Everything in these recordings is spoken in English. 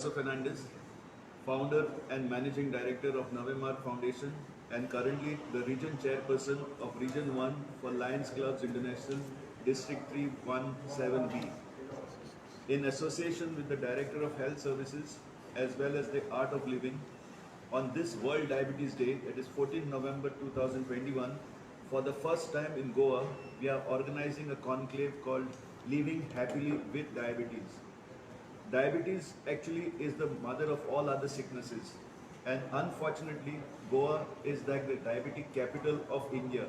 Fernandez, founder and managing director of Navemar Foundation and currently the region chairperson of Region 1 for Lions Clubs International District 317B. In association with the Director of Health Services as well as the Art of Living, on this World Diabetes Day, that is 14 November 2021, for the first time in Goa, we are organizing a conclave called Living Happily with Diabetes. Diabetes actually is the mother of all other sicknesses. And unfortunately, Goa is like the diabetic capital of India.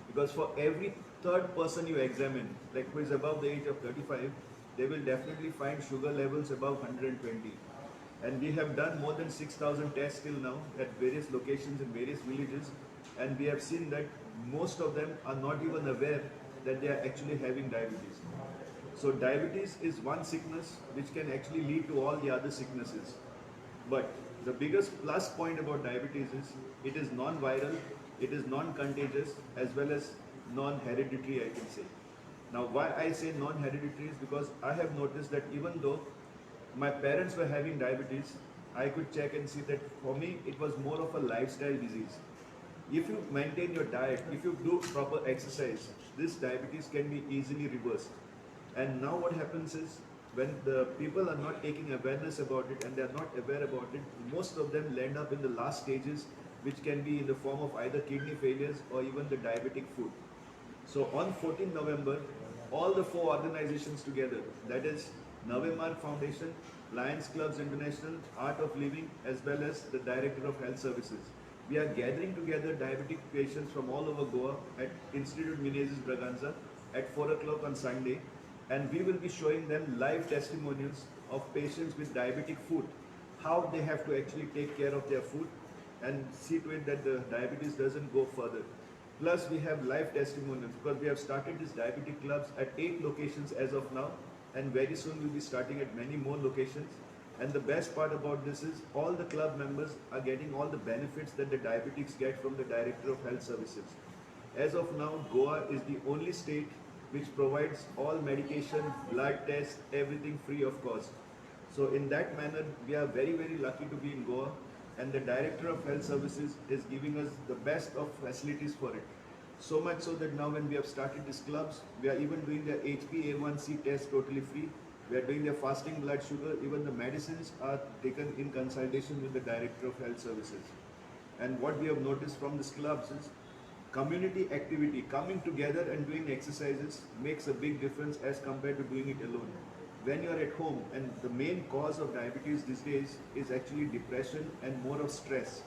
Because for every third person you examine, like who is above the age of 35, they will definitely find sugar levels above 120. And we have done more than 6,000 tests till now at various locations in various villages. And we have seen that most of them are not even aware that they are actually having diabetes. So diabetes is one sickness which can actually lead to all the other sicknesses. But the biggest plus point about diabetes is it is non-viral, it is non-contagious as well as non-hereditary, I can say. Now why I say non-hereditary is because I have noticed that even though my parents were having diabetes, I could check and see that for me it was more of a lifestyle disease. If you maintain your diet, if you do proper exercise, this diabetes can be easily reversed. And now what happens is when the people are not taking awareness about it and they are not aware about it, most of them land up in the last stages, which can be in the form of either kidney failures or even the diabetic foot. So on 14 November, all the four organizations together, that is Navemar Foundation, Lions Clubs International, Art of Living, as well as the Director of Health Services, we are gathering together diabetic patients from all over Goa at Institute Menezes Braganza at 4 o'clock on Sunday, and we will be showing them live testimonials of patients with diabetic foot, how they have to actually take care of their foot and see to it that the diabetes doesn't go further. Plus we have live testimonials because we have started these diabetic clubs at 8 locations as of now, and very soon we'll be starting at many more locations. And the best part about this is all the club members are getting all the benefits that the diabetics get from the Director of Health Services. As of now, Goa is the only state which provides all medication, blood tests, everything free of cost. So in that manner, we are very, very lucky to be in Goa, and the Director of Health Services is giving us the best of facilities for it. So much so that now when we have started these clubs, we are even doing the HbA1c test totally free. We are doing their fasting blood sugar. Even the medicines are taken in consultation with the Director of Health Services. And what we have noticed from these clubs is community activity, coming together and doing exercises makes a big difference as compared to doing it alone. When you're at home, and the main cause of diabetes these days is actually depression and more of stress.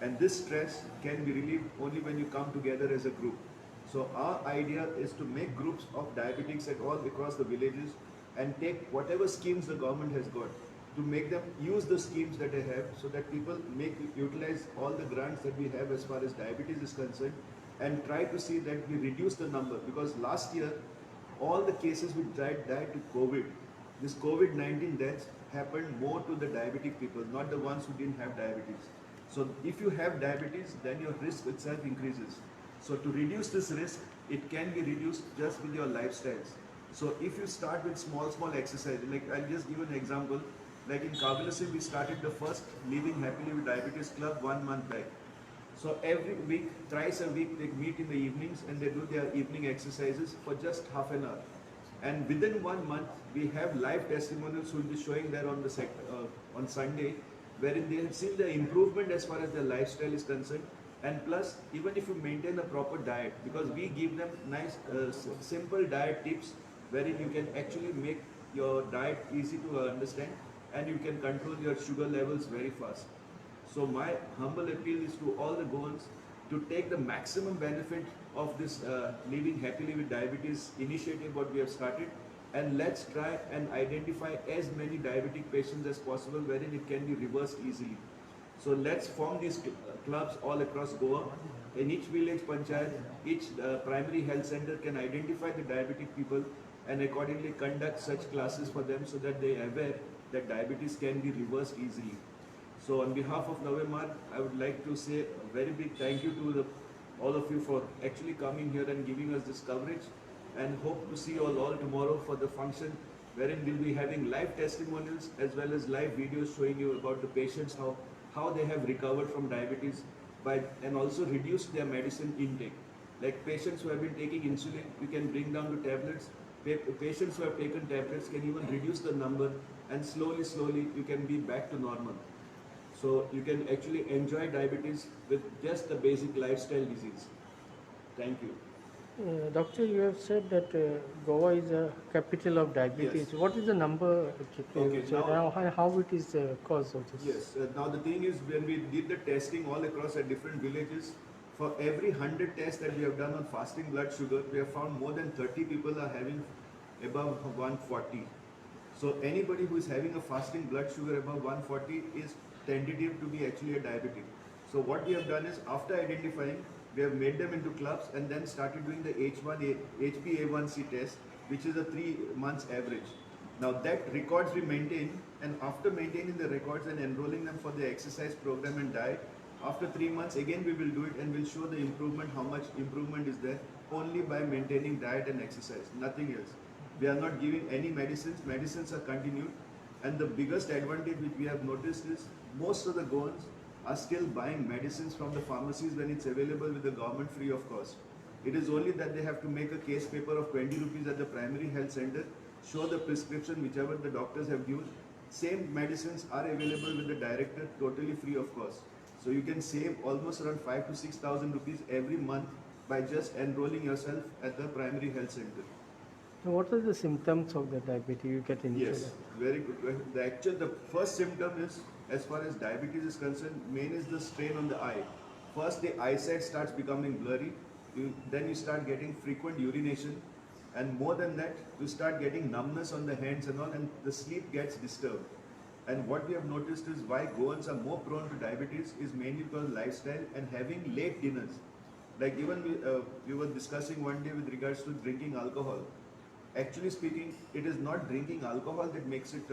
And this stress can be relieved only when you come together as a group. So our idea is to make groups of diabetics at all across the villages and take whatever schemes the government has got to make them use the schemes that they have so that people utilize all the grants that we have as far as diabetes is concerned and try to see that we reduce the number, because last year all the cases which died to COVID, this COVID-19 deaths happened more to the diabetic people, not the ones who didn't have diabetes. So if you have diabetes, then your risk itself increases. So to reduce this risk, it can be reduced just with your lifestyles. So if you start with small exercise, like I'll just give an example, like in Kabilasi, we started the first Living Happily with Diabetes Club 1 month back. So every week, thrice a week, they meet in the evenings and they do their evening exercises for just half an hour. And within 1 month, we have live testimonials who will be showing there on the on Sunday, wherein they have seen the improvement as far as their lifestyle is concerned. And plus, even if you maintain a proper diet, because we give them nice, simple diet tips, wherein you can actually make your diet easy to understand and you can control your sugar levels very fast. So my humble appeal is to all the Goans to take the maximum benefit of this Living Happily with Diabetes initiative what we have started, and let's try and identify as many diabetic patients as possible wherein it can be reversed easily. So let's form these clubs all across Goa. In each village panchayat, each primary health center can identify the diabetic people and accordingly conduct such classes for them so that they are aware that diabetes can be reversed easily. So on behalf of Navemar, I would like to say a very big thank you to all of you for actually coming here and giving us this coverage, and hope to see you all tomorrow for the function wherein we'll be having live testimonials as well as live videos showing you about the patients, how they have recovered from diabetes and also reduced their medicine intake. Like patients who have been taking insulin, you can bring down to tablets. Patients who have taken tablets can even reduce the number, and slowly you can be back to normal. So you can actually enjoy diabetes with just the basic lifestyle disease. Thank you. Doctor, you have said that Goa is a capital of diabetes. Yes. What is the number exactly you Okay. said? How it is the cause of this? Yes. Now the thing is, when we did the testing all across at different villages, for every 100 tests that we have done on fasting blood sugar, we have found more than 30 people are having above 140. So anybody who is having a fasting blood sugar above 140 is tentative to be actually a diabetic. So what we have done is, after identifying, we have made them into clubs and then started doing the HbA1c test, which is a 3 months average. Now that records we maintain, and after maintaining the records and enrolling them for the exercise program and diet, after 3 months again we will do it and we'll show the improvement, how much improvement is there, only by maintaining diet and exercise, nothing else. We are not giving any medicines are continued, and the biggest advantage which we have noticed is most of the Goans are still buying medicines from the pharmacies when it's available with the government free of cost. It is only that they have to make a case paper of 20 rupees at the primary health center, show the prescription whichever the doctors have given. Same medicines are available with the director totally free of cost. So you can save almost around 5 to 6,000 rupees every month by just enrolling yourself at the primary health center. So what are the symptoms of the diabetes you get initially? Yes, very good. The first symptom is, as far as diabetes is concerned, main is the strain on the eye. First, the eyesight starts becoming blurry. Then you start getting frequent urination, and more than that, you start getting numbness on the hands and all, and the sleep gets disturbed. And what we have noticed is why Goans are more prone to diabetes is mainly because of lifestyle and having late dinners. Like even we were discussing one day with regards to drinking alcohol. Actually speaking, it is not drinking alcohol that makes it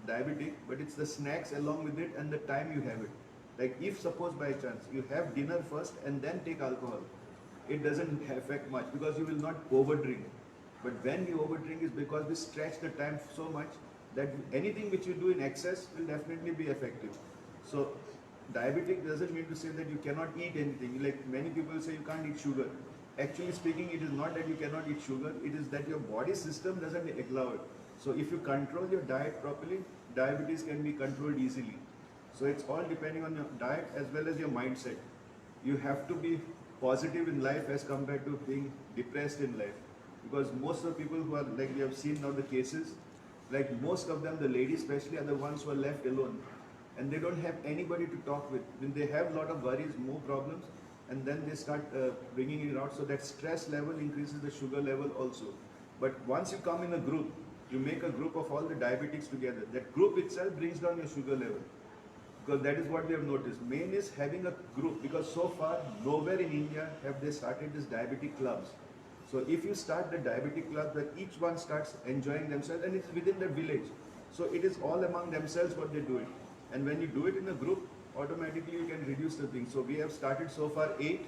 diabetic, but it's the snacks along with it and the time you have it. Like if suppose by chance you have dinner first and then take alcohol, it doesn't affect much because you will not overdrink. But when you overdrink is because we stretch the time so much that anything which you do in excess will definitely be effective. So diabetic doesn't mean to say that you cannot eat anything. Like many people say you can't eat sugar. Actually speaking, it is not that you cannot eat sugar, it is that your body system doesn't allow it. So if you control your diet properly, diabetes can be controlled easily. So it's all depending on your diet as well as your mindset. You have to be positive in life as compared to being depressed in life. Because most of the people who are, like we have seen now the cases, like most of them, the ladies especially, are the ones who are left alone. And they don't have anybody to talk with. When they have a lot of worries, more problems, and then they start bringing it out. So that stress level increases the sugar level also. But once you come in a group, you make a group of all the diabetics together. That group itself brings down your sugar level. Because that is what we have noticed. Main is having a group, because so far nowhere in India have they started this diabetic clubs. So if you start the diabetic club where each one starts enjoying themselves, and it's within the village. So it is all among themselves what they do it. And when you do it in a group, automatically you can reduce the thing. So we have started so far 8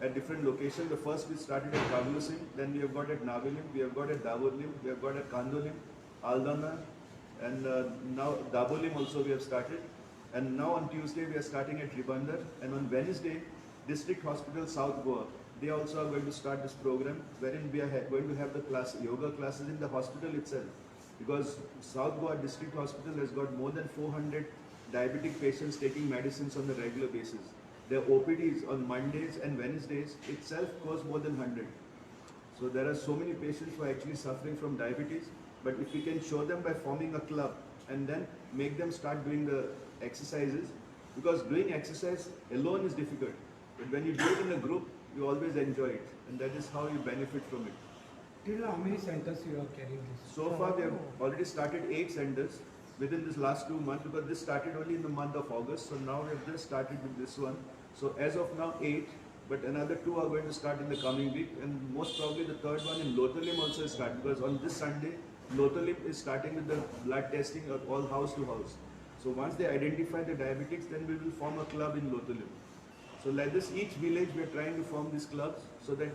at different locations. The first we started at Kavlusim, then we have got at Navilim, we have got at Daburlim, we have got at Kandolim, Aldana, and now Dabolim also we have started. And now on Tuesday we are starting at Ribandar, and on Wednesday, District Hospital South Goa, they also are going to start this program wherein we are going to have the yoga classes in the hospital itself. Because South Goa District Hospital has got more than 400 diabetic patients taking medicines on a regular basis. Their OPDs on Mondays and Wednesdays itself cost more than 100. So there are so many patients who are actually suffering from diabetes, but if we can show them by forming a club and then make them start doing the exercises, because doing exercise alone is difficult, but when you do it in a group, you always enjoy it, and that is how you benefit from it. Till how many centers you are carrying this? So far we have already started 8 centers within this last 2 months, because this started only in the month of August, so now we have just started with this one. So as of now 8, but another 2 are going to start in the coming week, and most probably the third one in Lotalim also is starting, because on this Sunday, Lotalim is starting with the blood testing of all house to house. So once they identify the diabetics, then we will form a club in Lotalim. So like this, each village we are trying to form these clubs so that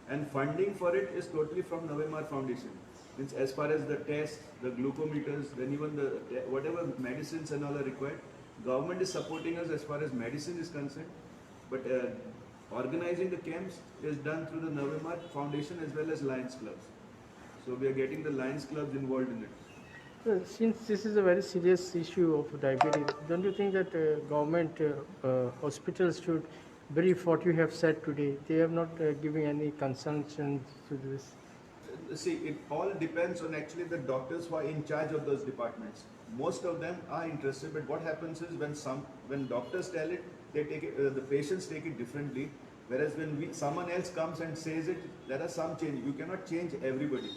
and funding for it is totally from Navemar Foundation. Means as far as the tests, the glucometers, then even the whatever medicines and all are required, government is supporting us as far as medicine is concerned. But organizing the camps is done through the Navemar Foundation as well as Lions Clubs. So we are getting the Lions Clubs involved in it. Since this is a very serious issue of diabetes, don't you think that government hospitals should brief what you have said today? They have not giving any consumption to this. See, it all depends on actually the doctors who are in charge of those departments. Most of them are interested, but what happens is when doctors tell it, they take it, the patients take it differently. Whereas when someone else comes and says it, there are some change. You cannot change everybody.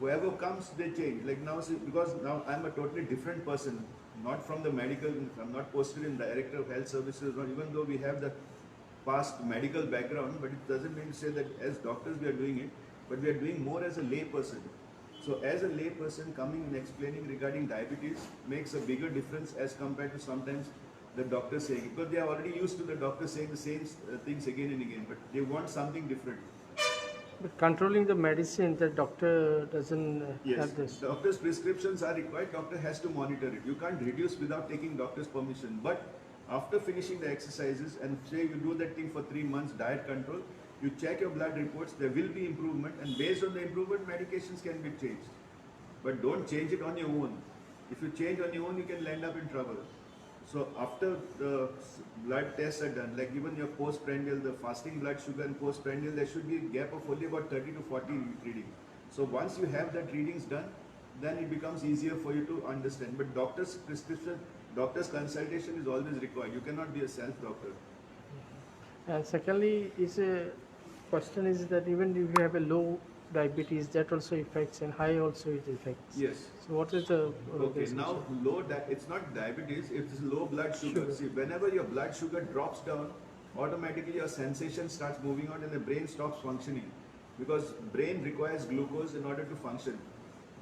Whoever comes, they change. Like now, see, because now I'm a totally different person, not from the medical. I'm not posted in Director of Health Services, or even though we have the past medical background, but it doesn't mean to say that as doctors we are doing it, but we are doing more as a lay person. So as a lay person coming and explaining regarding diabetes makes a bigger difference as compared to sometimes the doctor saying it, because they are already used to the doctor saying the same things again and again, but they want something different. But controlling the medicine, the doctor doesn't Yes, have this. doctor's prescriptions are required, doctor has to monitor it. You can't reduce without taking doctor's permission. But after finishing the exercises and say you do that thing for 3 months, diet control, you check your blood reports, there will be improvement, and based on the improvement, medications can be changed. But don't change it on your own. If you change on your own, you can land up in trouble. So after the blood tests are done, like even your postprandial, the fasting blood sugar and postprandial, there should be a gap of only about 30 to 40 reading. So once you have that readings done, then it becomes easier for you to understand. But doctor's prescription, doctor's consultation is always required. You cannot be a self-doctor. And secondly, is a question is that even if you have a low diabetes, that also affects, and high also it affects. Yes. So what is the Okay, now it's not diabetes, it's low blood sugar. See, whenever your blood sugar drops down, automatically your sensation starts moving out and the brain stops functioning. Because brain requires glucose in order to function.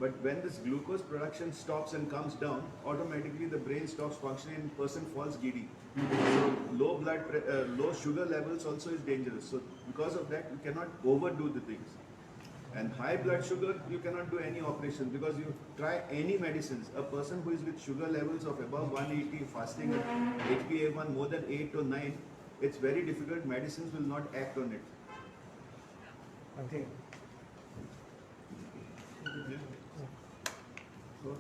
But when this glucose production stops and comes down, automatically the brain stops functioning and person falls giddy. So low sugar levels also is dangerous. So because of that, you cannot overdo the things. And high blood sugar, you cannot do any operation because you try any medicines. A person who is with sugar levels of above 180, fasting at HbA1 more than 8 or 9, it's very difficult. Medicines will not act on it. I think. Yeah. So,